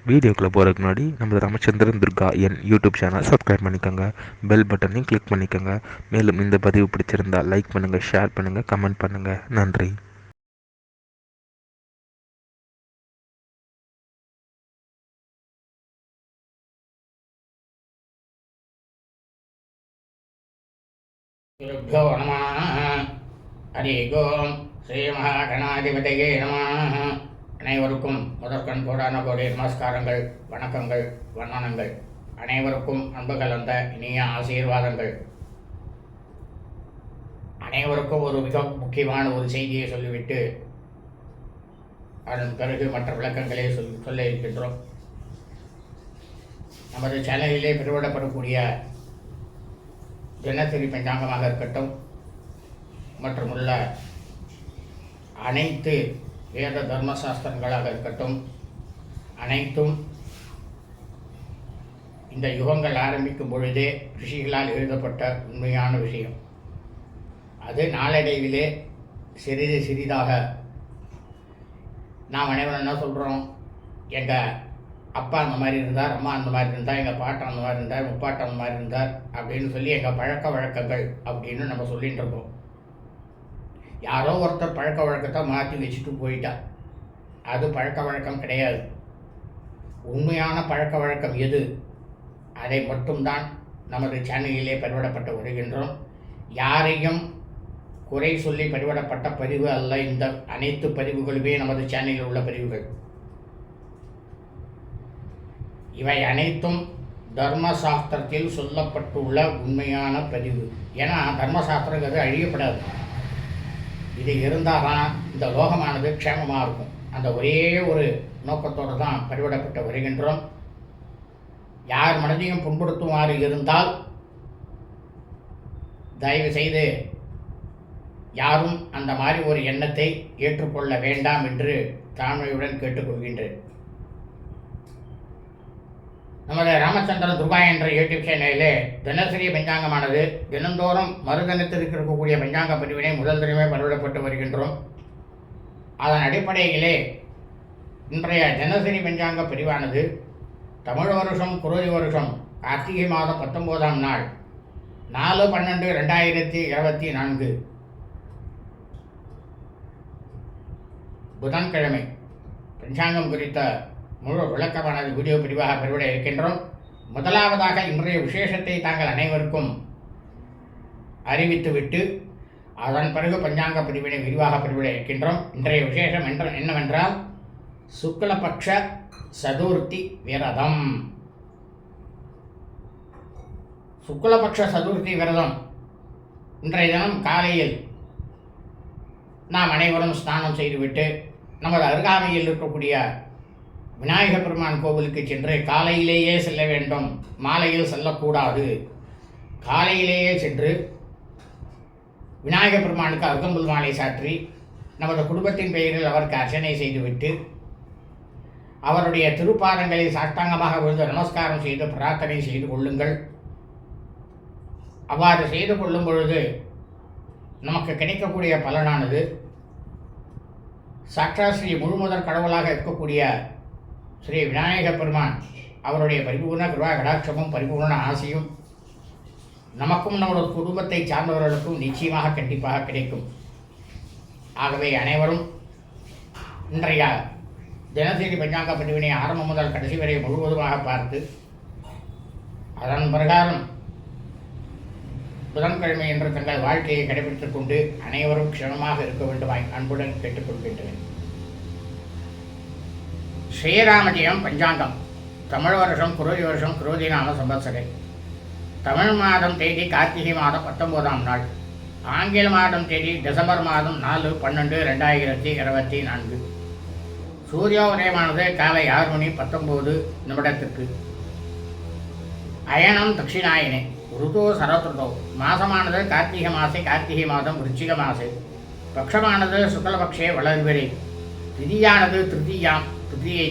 வீடியோக்குள்ளே போகிறதுக்கு முன்னாடி நம்ம ராமச்சந்திரன் துர்கா என் யூடியூப் சேனல் சப்ஸ்கிரைப் பண்ணிக்கோங்க, பெல் பட்டனையும் கிளிக் பண்ணிக்கோங்க. மேலும் இந்த பதிவு பிடிச்சிருந்தால் லைக் பண்ணுங்கள், ஷேர் பண்ணுங்கள், கமெண்ட் பண்ணுங்கள். நன்றி. குருभ्यो நமः. ஹரி ஓம். ஸ்ரீ மகாகணாதிபதியே நமः. அனைவருக்கும் முதற்கண் கோடான கோடி நமஸ்காரங்கள், வணக்கங்கள், வந்தனங்கள். அனைவருக்கும் அன்பு கலந்த இனிய ஆசீர்வாதங்கள். அனைவருக்கும் ஒரு மிக முக்கியமான ஒரு செய்தியை சொல்லிவிட்டு அதன் பிறகு மற்ற விளக்கங்களை சொல்ல இருக்கின்றோம். நமது சேனலிலே பெருவிடப்படக்கூடிய தினசரி பஞ்சாங்கமாக இருக்கட்டும், மற்றும் உள்ள அனைத்து வேத தர்மசாஸ்திரங்களாக இருக்கட்டும், அனைத்தும் இந்த யுகங்கள் ஆரம்பிக்கும் பொழுதே ரிஷிகளால் எழுதப்பட்ட உண்மையான விஷயம். அது நாளடைவிலே சிறிது சிறிதாக நாம் அனைவரும் என்ன சொல்கிறோம், எங்கள் அப்பா அந்த மாதிரி இருந்தார், அம்மா அந்த மாதிரி இருந்தார், எங்கள் பாட்டம் அந்த மாதிரி இருந்தார், முப்பாட்டம் அந்த மாதிரி இருந்தார் அப்படின்னு சொல்லி எங்கள் பழக்க வழக்கங்கள் அப்படின்னு நம்ம சொல்லிகிட்டு இருக்கோம். யாரோ ஒருத்தர் பழக்க வழக்கத்தை மாற்றி வச்சுட்டு போயிட்டா அது பழக்க வழக்கம் கிடையாது. உண்மையான பழக்க வழக்கம் எது, அதை மட்டும்தான் நமது சேனலிலே பதிவிடப்பட்டு வருகின்றோம். யாரையும் குறை சொல்லி பதிவிடப்பட்ட பதிவு அல்ல. இந்த அனைத்து பதிவுகளுமே நமது சேனலில் உள்ள பதிவுகள். இவை அனைத்தும் தர்மசாஸ்திரத்தில் சொல்லப்பட்டுள்ள உண்மையான பதிவு. ஏன்னா தர்மசாஸ்திரங்கிறது அழியப்படாது. இது இருந்தால் தான் இந்த லோகமானது க்ஷேமமாக இருக்கும். அந்த ஒரே ஒரு நோக்கத்தோடு தான் பதிவிடப்பட்டு வருகின்றோம். யார் மனதையும் புண்படுத்துமாறு இருந்தால் தயவு செய்து யாரும் அந்த மாதிரி ஒரு எண்ணத்தை ஏற்றுக்கொள்ள வேண்டாம் என்று தாழ்மையுடன் கேட்டுக்கொள்கின்றேன். நமது ராமச்சந்திரன் துர்கா என்ற யூடியூப் சேனலிலே தினசரி பஞ்சாங்கமானது தினந்தோறும் மறுதினத்தில் இருக்கக்கூடிய பஞ்சாங்க பதிவினை முதல் தினமே பதிவிடப்பட்டு வருகின்றோம். அதன் அடிப்படையிலே இன்றைய தினசரி பஞ்சாங்க பதிவானது தமிழ் வருஷம் குரோதி வருஷம் கார்த்திகை மாதம் 19ஆம் நாள் 4/12/2024 புதன்கிழமை பஞ்சாங்கம் குறித்த முழு விளக்கமானது வீடியோ பிரிவாக பதிவிட இருக்கின்றோம். முதலாவதாக இன்றைய விசேஷத்தை தாங்கள் அனைவருக்கும் அறிவித்துவிட்டு அதன் பிறகு பஞ்சாங்க பதிவினை விரிவாக பதிவிட இருக்கின்றோம். இன்றைய விசேஷம் என்னவென்றால் சுக்லபக்ஷ சதுர்த்தி விரதம். சுக்லபக்ஷ சதுர்த்தி விரதம் இன்றைய தினம் காலையில் நாம் அனைவரும் ஸ்நானம் செய்துவிட்டு நமது அருகாமையில் இருக்கக்கூடிய விநாயக பெருமான் கோவிலுக்கு சென்று காலையிலேயே செல்ல வேண்டும், மாலையில் செல்லக்கூடாது. காலையிலேயே சென்று விநாயக பெருமானுக்கு அருகம்புல் மாலை சாற்றி நமது குடும்பத்தின் பெயரில் அவருக்கு அர்ச்சனை செய்துவிட்டு அவருடைய திருப்பாதங்களை சாஷ்டாங்கமாக விழுந்து நமஸ்காரம் செய்து பிரார்த்தனை செய்து கொள்ளுங்கள். அவ்வாறு செய்து கொள்ளும் பொழுது நமக்கு கிடைக்கக்கூடிய பலனானது சாட்சாத் ஸ்ரீ முழுமுதற் கடவுளாக இருக்கக்கூடிய ஸ்ரீ விநாயக பெருமான் அவருடைய பரிபூர்ண கிருபா கடாட்சமும் பரிபூர்ண ஆசையும் நமக்கும் நம்முடைய குடும்பத்தை சார்ந்தவர்களுக்கும் நிச்சயமாக கண்டிப்பாக கிடைக்கும். ஆகவே அனைவரும் இன்றைய தினசரி பஞ்சாங்க பதிவினை ஆரம்பம் முதல் கடைசி வரை முழுவதுமாக பார்த்து அதன் பிரகாரம் புதன்கிழமை என்று தங்கள் வாழ்க்கையை கடைபிடித்துக் கொண்டு அனைவரும் க்ஷணமாக இருக்க வேண்டுமாய் அன்புடன் கேட்டுக்கொள்கின்றேன். ஸ்ரீராமஜெயம் பஞ்சாங்கம். தமிழ் வருஷம் குரோதி வருஷம் குரோதி நாம சம்பத்சரை. தமிழ் மாதம் தேதி கார்த்திகை மாதம் 19ஆம் நாள். ஆங்கில மாதம் தேதி டிசம்பர் மாதம் 4/12/2024. சூரிய உதயமானது காலை 6:19 அயனம் தட்சிணாயனே. ருதோ சரத்ருதோ. மாசமானது கார்த்திகை மாதம் விருச்சிக மாசே. பக்ஷமானது சுக்லபக்ஷே வளர்வரே. திதியானது திருத்தியை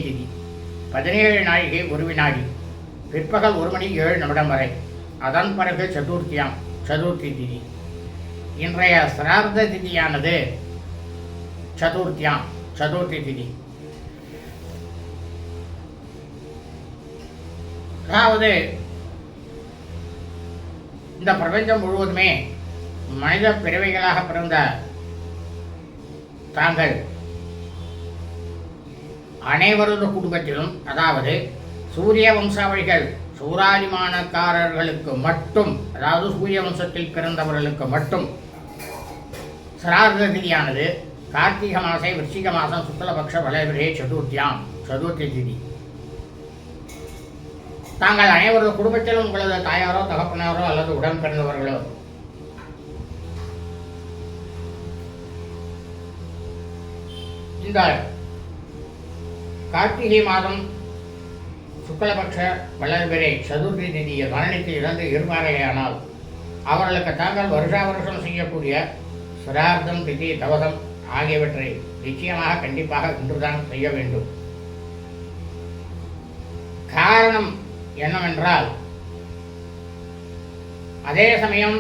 திதி. 17 நாழிகை 1 வினாடி. பிற்பகல் 1:07 வரை. அதன் பிறகு சதுர்த்தி திதி. இன்றைய சிரார்த்த திதியானது சதுர்த்தி திதி. அதாவது இந்த பிரபஞ்சம் முழுவதுமே மனித பிறவைகளாக பிறந்த தாங்கள் அனைவரது குடும்பத்திலும், அதாவது சூரிய வம்சாவளிகள் சூராதிமானக்காரர்களுக்கு மட்டும், அதாவது சூரிய வம்சத்தில் பிறந்தவர்களுக்கு மட்டும் சிரார்த்த திதியானது கார்த்திகை மாசை விருச்சிக மாதம் சுக்லபக்ஷ வளவிரே சதுர்த்தி திதி. தாங்கள் அனைவரது குடும்பத்திலும் உங்களது தாயாரோ தகப்பனாரோ அல்லது உடன் பிறந்தவர்களோ இந்த கார்த்திகை மாதம் சுக்லபக்ஷ வளர்பிறை சதுர்த்தி திதியில் மரணித்து இறந்து இருப்பார்களேயானால் அவர்களுக்கு தாங்கள் வருஷா வருஷம் செய்யக்கூடிய சிரார்த்தம் திதி தவசம் ஆகியவற்றை நிச்சயமாக கண்டிப்பாக இன்றுதான் செய்ய வேண்டும். காரணம் என்னவென்றால், அதே சமயம்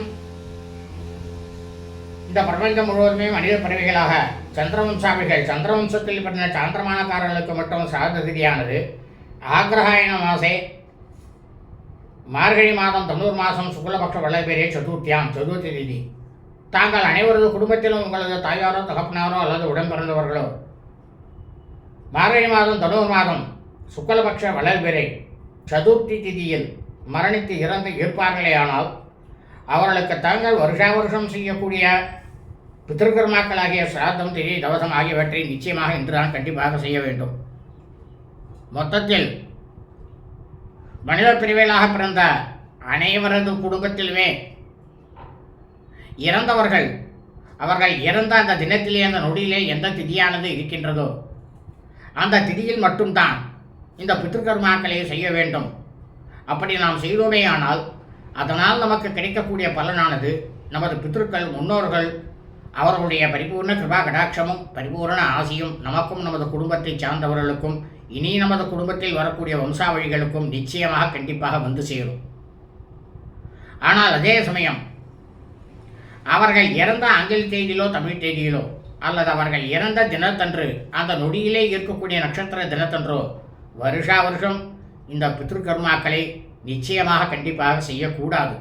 இந்த பிரபஞ்சம் முழுவதுமே மனித பிறவிகளாக சந்திரவம்சத்தில் பிறந்த சாந்திரமானக்காரர்களுக்கு மட்டும் சிரார்த்த திதியானது ஆக்ரஹாயண மாசே மார்கழி மாதம் தனூர் மாதம் சுக்லபக்ஷ வளர்பிறை சதுர்த்தி திதி. தாங்கள் அனைவரது குடும்பத்திலும் உங்களது தாயாரோ தகப்பனாரோ அல்லது உடன் பிறந்தவர்களோ மார்கழி மாதம் தனூர் மாதம் சுக்லபக்ஷ வளர்பிறை சதுர்த்தி திதியில் மரணித்து இறந்து இருப்பார்களேயானால் அவர்களுக்கு தாங்கள் வருஷா வருஷம் செய்யக்கூடிய பித்திருக்கர்மாக்களாகிய சிராத்தம் திதி தவசம் ஆகியவற்றை நிச்சயமாக இன்றுதான் கண்டிப்பாக செய்ய வேண்டும். மொத்தத்தில் மனித பிரிவுகளாக பிறந்த அனைவரது குடும்பத்திலுமே இறந்தவர்கள் அவர்கள் இறந்த அந்த தினத்திலே அந்த நொடியிலே எந்த திதியானது இருக்கின்றதோ அந்த திதியில் மட்டும்தான் இந்த பித்திருக்கர்மாக்களை செய்ய வேண்டும். அப்படி நாம் செய்தோமே ஆனால் அதனால் நமக்கு கிடைக்கக்கூடிய பலனானது நமது பித்திருக்கள் முன்னோர்கள் அவர்களுடைய பரிபூர்ண கிருபா கடாட்சமும் பரிபூர்ண ஆசியும் நமக்கும் நமது குடும்பத்தை சார்ந்தவர்களுக்கும் இனி நமது குடும்பத்தில் வரக்கூடிய வம்சாவழிகளுக்கும் நிச்சயமாக கண்டிப்பாக வந்து சேரும். ஆனால் அதே சமயம் அவர்கள் இறந்த ஆங்கில தேதியிலோ தமிழ் தேதியிலோ அல்லது அவர்கள் இறந்த தினத்தன்று அந்த நொடியிலே இருக்கக்கூடிய நட்சத்திர தினத்தன்றோ வருஷா வருஷம் இந்த பித்ருக்கர்மாக்களை நிச்சயமாக கண்டிப்பாக செய்யக்கூடாது.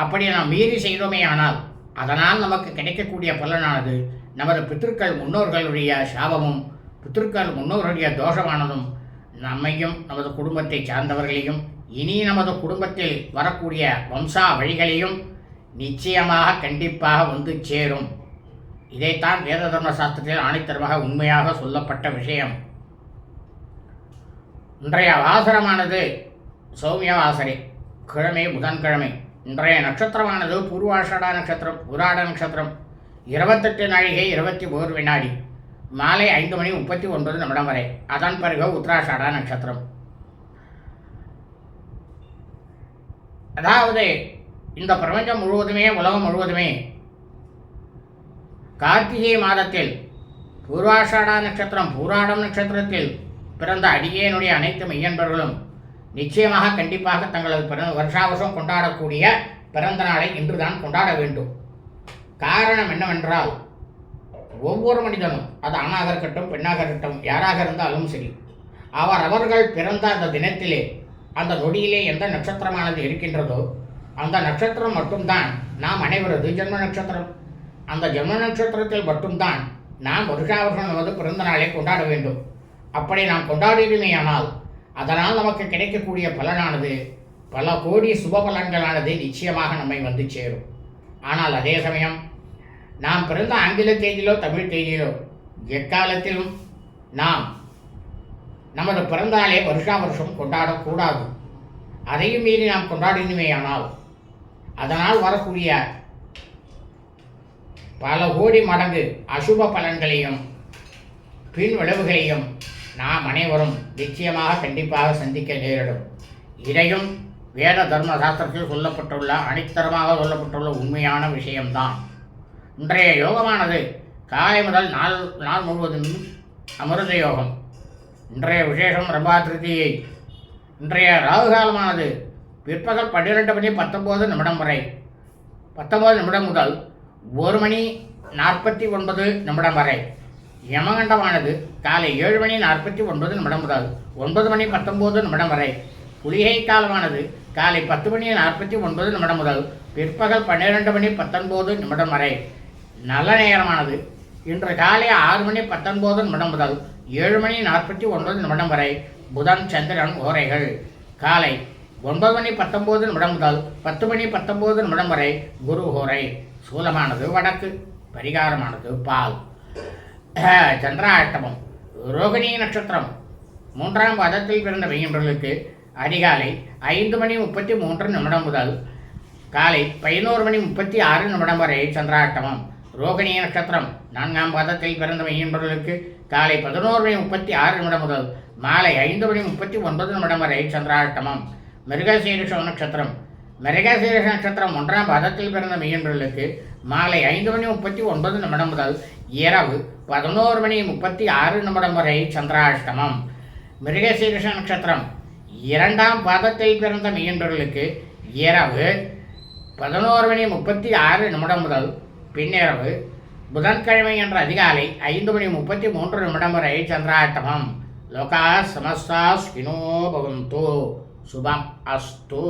அப்படி நாம் மீறி செய்தோமே ஆனால் அதனால் நமக்கு கிடைக்கக்கூடிய பலனானது நமது பித்ருக்கள் முன்னோர்களுடைய சாபமும் பித்ருக்கள் முன்னோர்களுடைய தோஷமானதும் நம்மையும் நமது குடும்பத்தை சார்ந்தவர்களையும் இனி நமது குடும்பத்தில் வரக்கூடிய வம்சா வழிகளையும் நிச்சயமாக கண்டிப்பாக வந்து சேரும். இதைத்தான் வேத தர்ம சாஸ்திரத்தில் ஆணித்தரமாக உண்மையாக சொல்லப்பட்ட விஷயம். இன்றைய வாசரமானது சௌமிய வாசரை, கிழமை புதன்கிழமை. இன்றைய நட்சத்திரமானது பூர்வாஷாடா நட்சத்திரம், உராட நட்சத்திரம், 28 நாழிகை 21 வினாடி, மாலை 5:39 வரை. அதன் பிறகு உத்தராஷாடா நட்சத்திரம். அதாவது இந்த பிரபஞ்சம் முழுவதுமே உலகம் முழுவதுமே கார்த்திகை மாதத்தில் பூர்வாஷாடா நட்சத்திரம் பூராடம் நட்சத்திரத்தில் பிறந்த அடியேனுடைய அனைத்து மெய்யன்பர்களும் நிச்சயமாக கண்டிப்பாக தங்களது வருஷாவருஷம் கொண்டாடக்கூடிய பிறந்த நாளை இன்றுதான் கொண்டாட வேண்டும். காரணம் என்னவென்றால், ஒவ்வொரு மனிதனும் அது ஆணாக இருக்கட்டும் பெண்ணாக இருக்கட்டும் யாராக இருந்தாலும் சரி, அவர்கள் பிறந்த அந்த தினத்திலே அந்த நொடியிலே எந்த நட்சத்திரமானது இருக்கின்றதோ அந்த நட்சத்திரம் மட்டும்தான் நாம் அனைவரது ஜென்ம நட்சத்திரம். அந்த ஜென்ம நட்சத்திரத்தில் மட்டும்தான் நாம் வருஷாவருஷம் நமது பிறந்த நாளை கொண்டாட வேண்டும். அப்படி நாம் கொண்டாடிடுமேயானால் அதனால் நமக்கு கிடைக்கக்கூடிய பலனானது பல கோடி சுப பலன்களானது நிச்சயமாக நம்மை வந்து சேரும். ஆனால் அதே சமயம் நாம் பிறந்த ஆங்கில தேதியிலோ தமிழ் தேதியிலோ எக்காலத்திலும் நாம் நமது பிறந்த நாளை வருஷா வருஷம் கொண்டாடக்கூடாது. அதையும் மீறி நாம் கொண்டாடினுமேயானால் அதனால் வரக்கூடிய பல கோடி மடங்கு அசுப பலன்களையும் பின் விளைவுகளையும் நாம் அனைவரும் நிச்சயமாக கண்டிப்பாக சந்திக்க நேரிடும். இதையும் வேத தர்ம சாஸ்திரத்தில் சொல்லப்பட்டுள்ள அடித்தரமாக சொல்லப்பட்டுள்ள உண்மையான விஷயம்தான். இன்றைய யோகமானது காலை முதல் நாள் முழுவதும் அமிர்த யோகம். இன்றைய விசேஷம் ரம்பா திருத்தியை. இன்றைய ராகுகாலமானது பிற்பகல் 12:19 வரை, 19 நிமிடம் முதல் 1:49 வரை. யமகண்டமானது காலை 7:49 முதல் 9:19 வரை. குளிகை காலமானது காலை 10:49 முதல் பிற்பகல் 12:19 வரை. நல்ல நேரமானது இன்று காலை 6:19 முதல் 7:49 வரை. புதன் சந்திரன் ஓரைகள் காலை 9:19 முதல் 10:19 வரை. குரு ஓரை. சூலமானது வடக்கு. பரிகாரமானது பால். சந்திராஷ்டமம். ரோகிணி நட்சத்திரம் 3ஆம் பாதத்தில் பிறந்த மெய்யன்பர்களுக்கு அதிகாலை 5:33 முதல் காலை 11:36 வரை சந்திராஷ்டமம். ரோகிணி நட்சத்திரம் 4ஆம் பாதத்தில் பிறந்த மெய்யன்பர்களுக்கு காலை 11:36 முதல் மாலை 5:39 வரை சந்திராஷ்டமம். மிருகசீரிஷ நட்சத்திரம். மிருகசீரிஷ நட்சத்திரம் 1ஆம் பாதத்தில் பிறந்த மெய்யன்பர்களுக்கு மாலை 5:39 முதல் இரவு 11:36 வரை சந்திராஷ்டமம். மிருகசீரிஷ நட்சத்திரம் 2ஆம் பாதத்தில் பிறந்த மெய்யன்பர்களுக்கு இரவு 11:36 முதல் பின்னிரவு புதன்கிழமை என்ற அதிகாலை 5:33 வரை சந்திராஷ்டமம். லோகா சமஸ்தா ஸ்கினோ பவந்து. சுபம் அஸ்து.